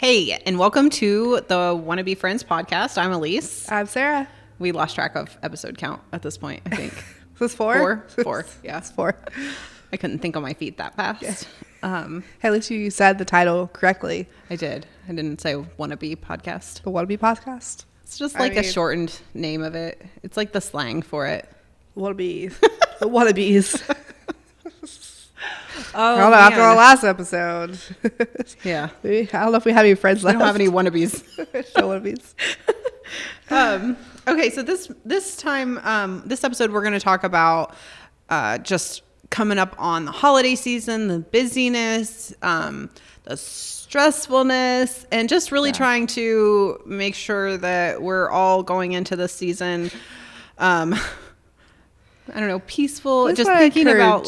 Hey, and welcome to the Wannabe Friends podcast. I'm Elyse. I'm Sarah. We lost track of episode count at this point, I think. Is this four? Four, yeah. It's four. I couldn't think on my feet that fast. Yeah. Hey, at least you said the title correctly. I did. I didn't say Wannabe podcast. The Wannabe podcast? It's just like a shortened name of it. It's like the slang for it. Wannabes. The Wannabes. Oh, I don't know, after our last episode. Yeah. I don't know if we have any friends left. I don't have any wannabes. No wannabes. Okay, so this time, this episode, we're going to talk about just coming up on the holiday season, the busyness, the stressfulness, and just really trying to make sure that we're all going into this season, I don't know, peaceful. Just thinking about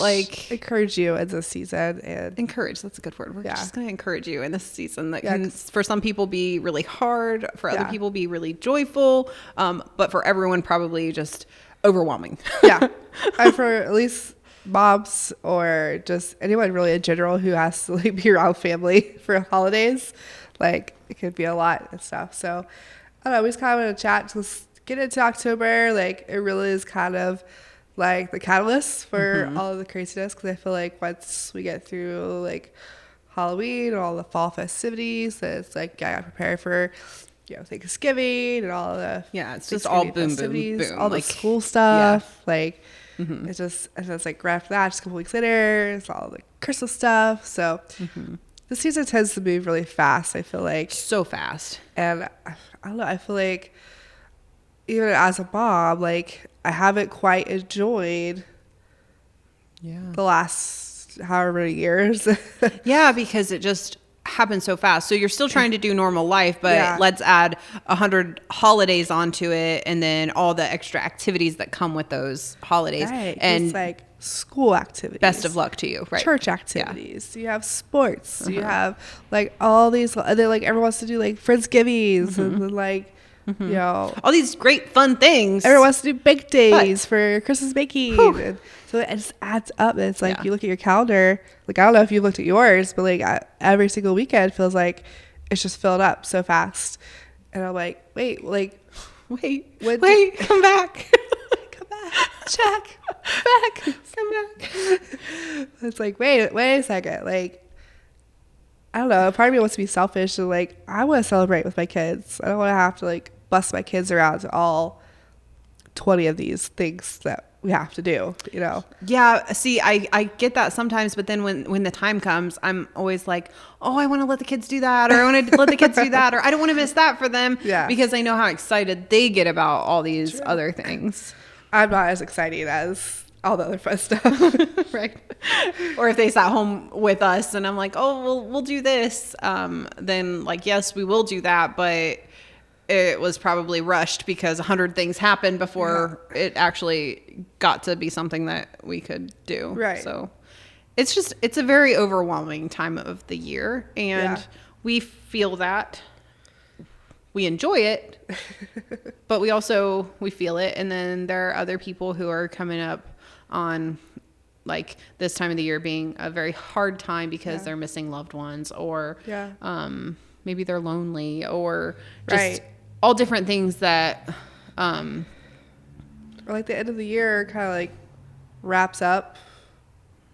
encourage you in this season and encourage. That's a good word. We're just going to encourage you in this season that can, for some people, be really hard. For other people, be really joyful. But for everyone, probably just overwhelming. Yeah. And for at least moms or just anyone really in general who has to be around family for holidays, it could be a lot and stuff. So I don't know. We just kind of want to chat. Just get into October. It really is kind of the catalyst for all of the craziness, because I feel like once we get through Halloween and all the fall festivities, it's I got prepared for Thanksgiving and all the it's just all boom all the school stuff it's just, and then it's right after that, just a couple weeks later, it's all the Christmas stuff. So the season tends to move really fast. I feel like so fast, and I don't know. I feel like even as a mom, I haven't quite enjoyed the last however many years. Because it just happens so fast. So you're still trying to do normal life, but let's add 100 holidays onto it, and then all the extra activities that come with those holidays. Right. And it's school activities. Best of luck to you. Right. Church activities. You have sports. You have all these. And then everyone wants to do Friendsgivings and then all these great fun things. Everyone wants to do bake days for Christmas baking. And so it just adds up. And it's you look at your calendar. I don't know if you looked at yours, but every single weekend feels like it's just filled up so fast. And I'm wait, come back. Come back. Check. Back. Come back. It's wait a second. I don't know. Part of me wants to be selfish and I want to celebrate with my kids. I don't want to have to bust my kids around to all 20 of these things that we have to do, Yeah. See, I get that sometimes, but then when the time comes, I'm always I want to let the kids do that, or I want to let the kids do that, or I don't want to miss that for them. Yeah. Because I know how excited they get about all these other things. I'm not as excited as all the other fun stuff. Right. Or if they sat home with us and I'm we'll do this. Then yes, we will do that. But it was probably rushed because 100 things happened before it actually got to be something that we could do. Right. So it's a very overwhelming time of the year, and we feel that. We enjoy it, but we feel it. And then there are other people who are coming up on this time of the year being a very hard time because they're missing loved ones, or maybe they're lonely, or just all different things that or the end of the year kind of wraps up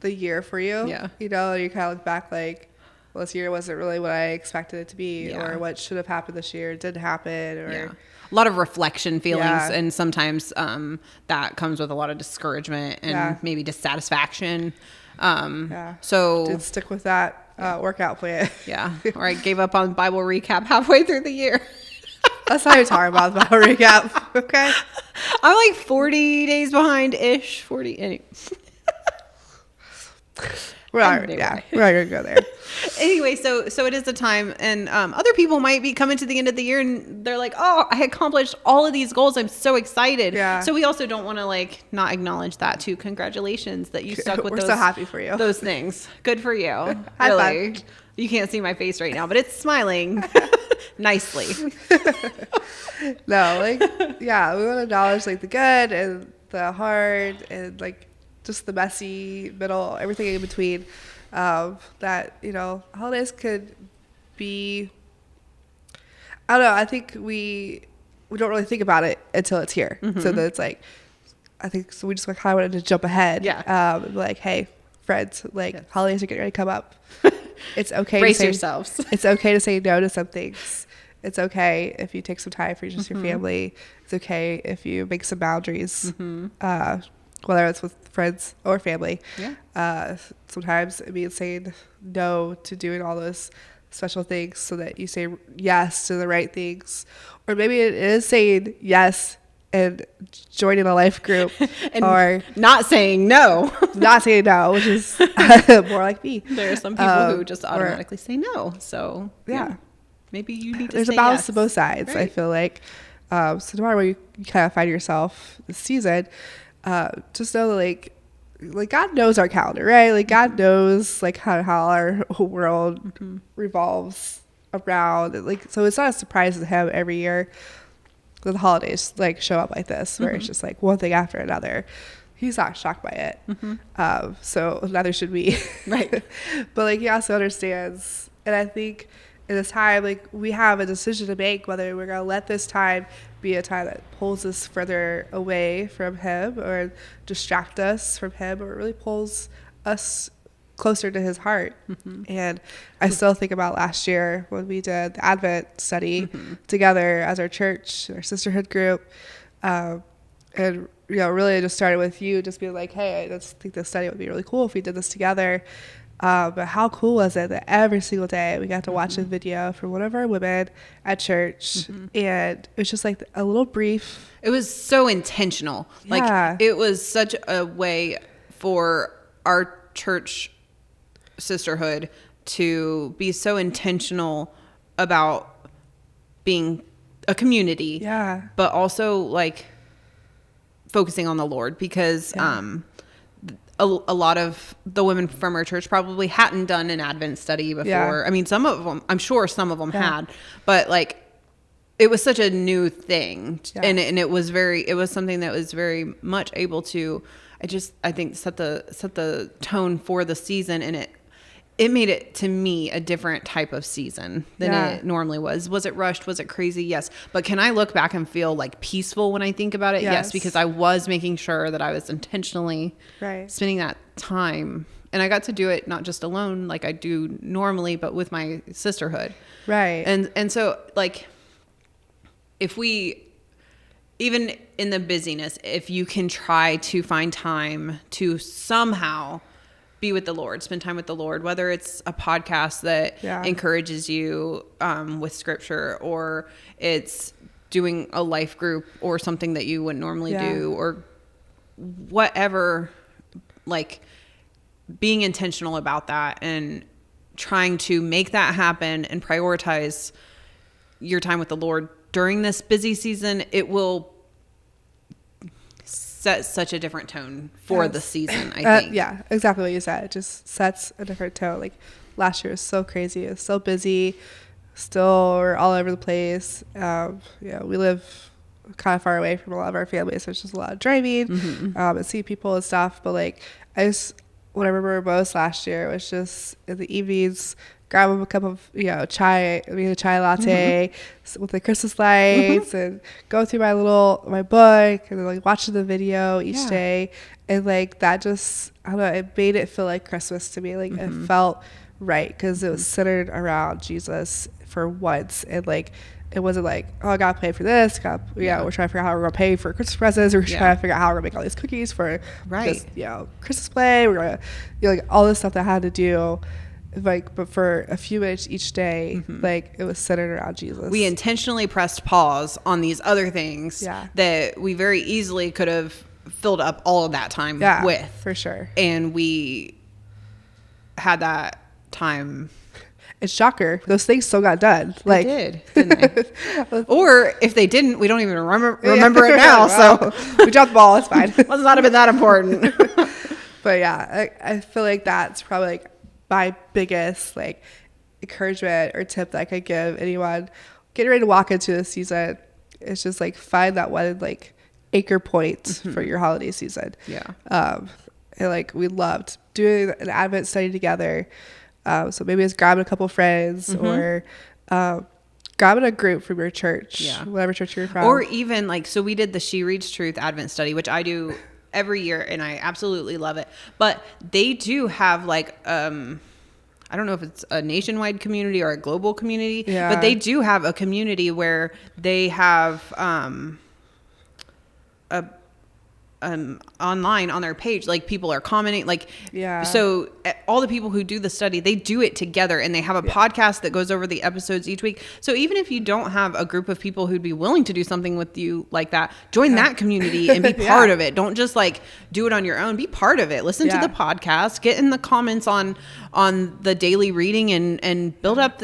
the year for you. You kind of look back well, this year wasn't really what I expected it to be, or what should have happened this year didn't happen, or a lot of reflection feelings, and sometimes that comes with a lot of discouragement and maybe dissatisfaction. So did stick with that workout plan. Or I gave up on Bible recap halfway through the year. Let's not even talk about the Bible recap, okay? I'm 40 days behind ish. 40 anyway. We're not gonna go there. Anyway, so it is a time, and other people might be coming to the end of the year and they're oh, I accomplished all of these goals. I'm so excited. Yeah. So we also don't want to not acknowledge that too. Congratulations that you stuck with We're so happy for you. Those things. Good for you. High really. Five. You can't see my face right now, but it's smiling nicely. No, we want to acknowledge the good and the hard and just the messy middle, everything in between. That holidays could be I don't know. I think we don't really think about it until it's here. So then it's like, I think so we just kind of wanted to jump ahead. Yeah. Like, hey, friends, like holidays are getting ready to come up. It's okay. Brace to say, yourselves. It's okay to say no to some things. It's okay if you take some time for just your family. It's okay if you make some boundaries, whether it's with friends or family. Yeah. Sometimes it means saying no to doing all those special things so that you say yes to the right things. Or maybe it is saying yes and joining a life group And or not saying no. not saying no, which is more like me. There are some people who just automatically say no. So yeah. Maybe you need to There's say a balance yes. to both sides, Right. I feel like. So no matter where you kind of find yourself this season, just know that like God knows our calendar, right? Like God knows like how our whole world revolves around. Like, so it's not a surprise to him every year that the holidays like show up like this, where it's just like one thing after another. He's not shocked by it. So neither should we. Right. But like he also understands, and I think in this time, like we have a decision to make whether we're gonna let this time be a time that pulls us further away from him or distract us from him, or really pulls us closer to his heart. And I still think about last year when we did the Advent study together as our church, our sisterhood group, and really it just started with you just being like, hey, I just think this study would be really cool if we did this together. But how cool was it that every single day we got to watch a video from one of our women at church, and it was just like a little brief. It was so intentional. Yeah. Like it was such a way for our church sisterhood to be so intentional about being a community. Yeah. But also like focusing on the Lord, because a lot of the women from our church probably hadn't done an Advent study before. Yeah. I mean, some of them, I'm sure some of them had, but like it was such a new thing. And it was something that was very much able to, I think set the tone for the season. And it made it, to me, a different type of season than it normally was. Was it rushed? Was it crazy? Yes. But can I look back and feel like peaceful when I think about it? Yes, because I was making sure that I was intentionally spending that time. And I got to do it not just alone like I do normally, but with my sisterhood. Right. And so like if we, even in the busyness, if you can try to find time to somehow be with the Lord, spend time with the Lord, whether it's a podcast that encourages you with scripture, or it's doing a life group or something that you wouldn't normally do, or whatever, like being intentional about that and trying to make that happen and prioritize your time with the Lord during this busy season, it will set such a different tone for the season, I think. Yeah, exactly what you said. It just sets a different tone. Like last year was so crazy. It was so busy. Still, we're all over the place. We live kind of far away from a lot of our families, so it's just a lot of driving and see people and stuff. But like, what I remember most last year was just in the evenings, grab a cup of chai, a chai latte with the Christmas lights, and go through my book, and then like watching the video each day, and like that just, I don't know, it made it feel like Christmas to me. Like it felt right because it was centered around Jesus for once, and like it wasn't like, oh, I gotta pay for this. We're trying to figure out how we're gonna pay for Christmas presents. We're trying to figure out how we're gonna make all these cookies for this, Christmas play. We're gonna, like all this stuff that I had to do. Like, but for a few minutes each day, like it was centered around Jesus. We intentionally pressed pause on these other things that we very easily could have filled up all of that time with. For sure. And we had that time. It's shocker. Those things still got done. Like they did, didn't they? Or if they didn't, we don't even remember it now. Wow. So we dropped the ball. It's fine. Must not have been that important. But yeah, I feel like that's probably like my biggest like encouragement or tip that I could give anyone getting ready to walk into this season. It's just like find that one like anchor point for your holiday season. And like we loved doing an Advent study together. So maybe it's grabbing a couple friends or grab in a group from your church, Yeah. whatever church you're from. Or even like, so we did the She Reads Truth Advent study, which I do every year and I absolutely love it. But they do have like, I don't know if it's a nationwide community or a global community, but they do have a community where they have, online on their page, like people are commenting, like, so all the people who do the study, they do it together and they have a podcast that goes over the episodes each week. So even if you don't have a group of people who'd be willing to do something with you like that, join that community and be part of it. Don't just like do it on your own, be part of it. Listen to the podcast, get in the comments on the daily reading and build up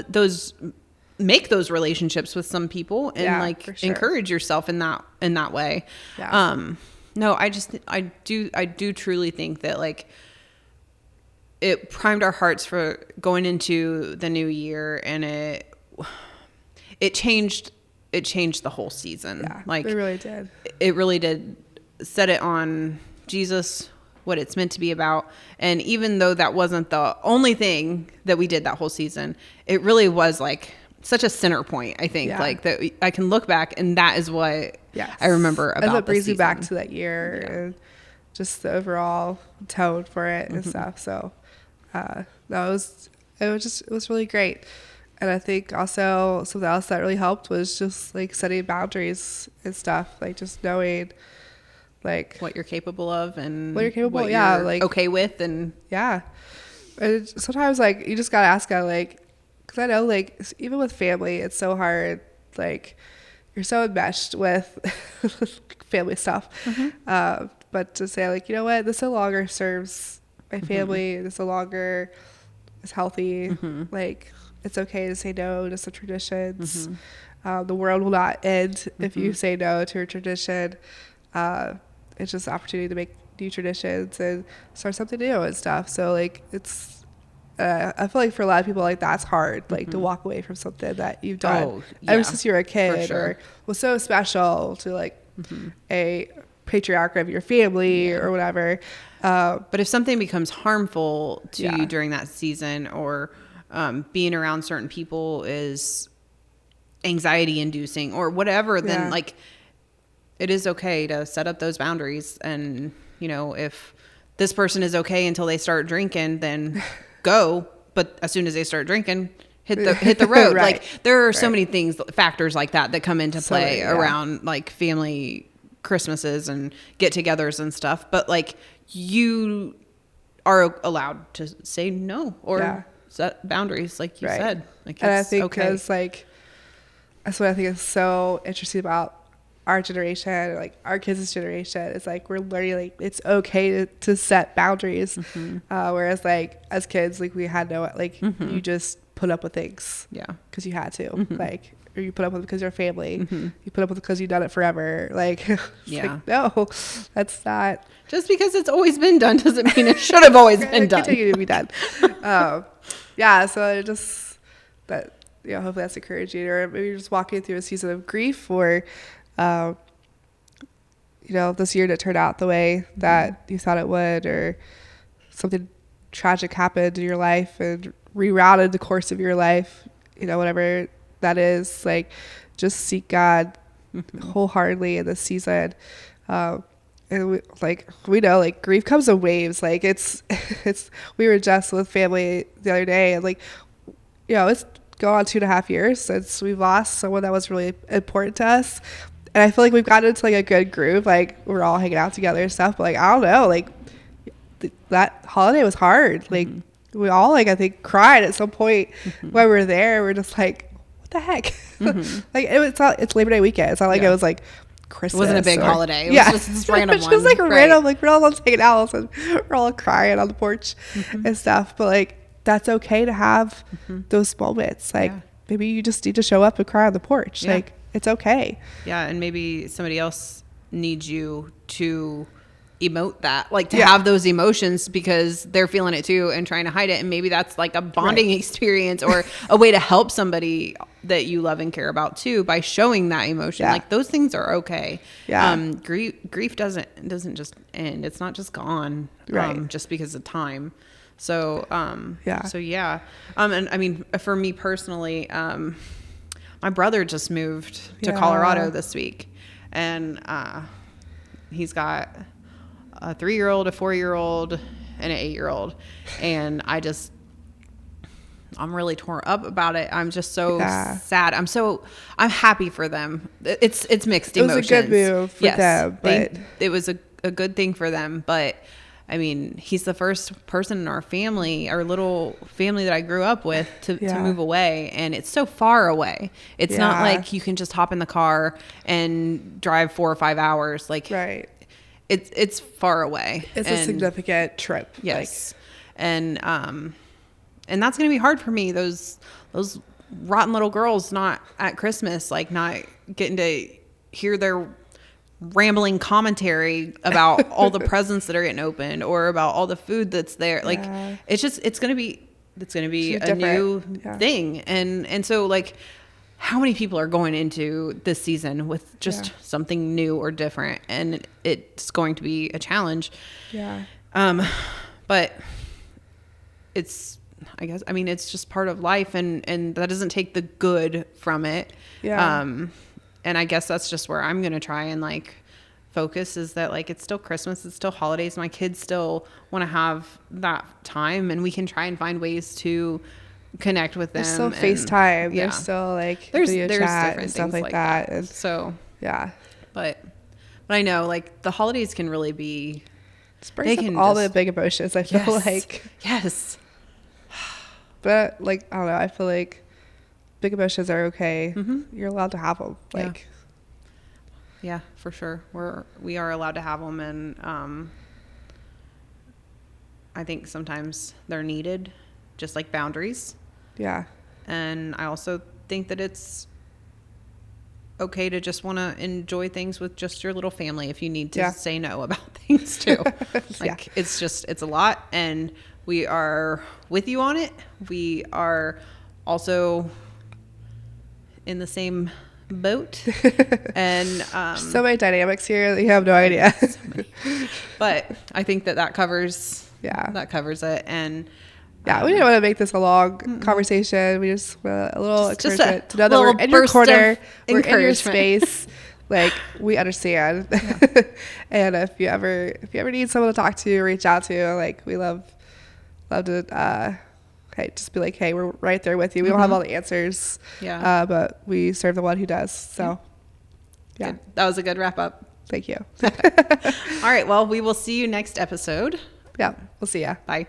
make those relationships with some people and encourage yourself in that way. No, I do truly think that like it primed our hearts for going into the new year, and it changed the whole season. Yeah, like it really did. It really did set it on Jesus, what it's meant to be about. And even though that wasn't the only thing that we did that whole season, it really was like such a center point, I think, like that I can look back and that is what I remember about what brings you back to that year and just the overall tone for it and stuff. So it was really great. And I think also something else that really helped was just like setting boundaries and stuff, like just knowing like what you're capable of and what you're capable what you're like okay with. And and sometimes like you just gotta ask God, like, because I know like even with family it's so hard, like you're so enmeshed with family stuff, but to say like, you know what, this no longer serves my family, this no longer is healthy, like it's okay to say no to some traditions. The world will not end if you say no to a tradition. It's just an opportunity to make new traditions and start something new and stuff. So like it's I feel like for a lot of people, like that's hard, like to walk away from something that you've done ever since you were a kid, or was so special to like a patriarch of your family or whatever. But if something becomes harmful to you during that season, or being around certain people is anxiety inducing or whatever, then like it is okay to set up those boundaries. And, you know, if this person is okay until they start drinking, then go. But as soon as they start drinking, hit the road. Like there are so many factors like that come into play around like family Christmases and get-togethers and stuff. But like you are allowed to say no or set boundaries, like you said. Like, and I think because like that's what I think is so interesting about our generation, like our kids' generation, is like we're learning like it's okay to set boundaries, whereas like as kids, like we had no, like you just put up with things because you had to, like, or you put up with it because you're family, you put up with it because you've done it forever, like like, no, that's not, just because it's always been done doesn't mean it should have always been done. Continue to be done. So it just that, you know, hopefully that's encouraging, or maybe you're just walking through a season of grief, or you know, this year didn't turn out the way that you thought it would, or something tragic happened in your life and rerouted the course of your life, you know, whatever that is, like just seek God wholeheartedly in this season. And we know like grief comes in waves. Like it's we were just with family the other day, and like, you know, it's going on 2.5 years since we've lost someone that was really important to us. And I feel like we've gotten into like a good groove. Like we're all hanging out together and stuff. But like, I don't know, like that holiday was hard. Like we all, like, I think cried at some point while we were there. We're just like, what the heck? Like it's Labor Day weekend. It's not like it was like Christmas. It wasn't a big holiday. It was just this random one. It was like random, like we're all hanging out and we're all crying on the porch and stuff. But like, that's okay to have those moments. Like maybe you just need to show up and cry on the porch. Like it's okay. Yeah. And maybe somebody else needs you to emote that, like to have those emotions because they're feeling it too and trying to hide it. And maybe that's like a bonding experience or a way to help somebody that you love and care about too by showing that emotion. Like those things are okay. Grief doesn't just end. It's not just gone just because of time. So and I mean, for me personally, my my brother just moved to Yeah. Colorado this week, and he's got a 3-year-old, a 4-year-old, and an 8-year-old, and I'm really torn up about it. I'm just so sad. I'm happy for them. It's mixed emotions. It was a good move for them, but it was a good thing for them. But I mean, he's the first person in our family, our little family that I grew up with, to move away, and it's so far away. It's not like you can just hop in the car and drive 4 or 5 hours. Like, right. It's far away. It's a significant trip. Yes, and that's going to be hard for me. Those rotten little girls not at Christmas, like not getting to hear their rambling commentary about all the presents that are getting opened or about all the food that's there. Like it's going to be a new thing. And so like, how many people are going into this season with just something new or different, and it's going to be a challenge. Yeah. But it's just part of life, and that doesn't take the good from it. Yeah. And I guess that's just where I'm going to try and like focus, is that like, it's still Christmas, it's still holidays. My kids still want to have that time, and we can try and find ways to connect with them. There's still FaceTime. Yeah. There's still like video chat and stuff like that. And so, yeah. But I know like the holidays can really be, they can all the big emotions, I feel like. Yes. But like, I don't know, I feel like big emotions are okay. Mm-hmm. You're allowed to have them. Like, yeah, for sure. We are allowed to have them, and I think sometimes they're needed, just like boundaries. Yeah. And I also think that it's okay to just want to enjoy things with just your little family if you need to say no about things too. Like it's a lot, and we are with you on it. We are also in the same boat. And so many dynamics here that you have no idea. But I think that covers it. And we didn't want to make this a long conversation. We just want a little encouragement to know that we're in your corner, we're in your space. Like, we understand. And if you ever need someone to talk to, reach out to, like, we love to just be like, hey, we're right there with you. We don't have all the answers, but we serve the one who does. So good. That was a good wrap up. Thank you. All right, well, we will see you next episode. Yeah, we'll see ya. Bye.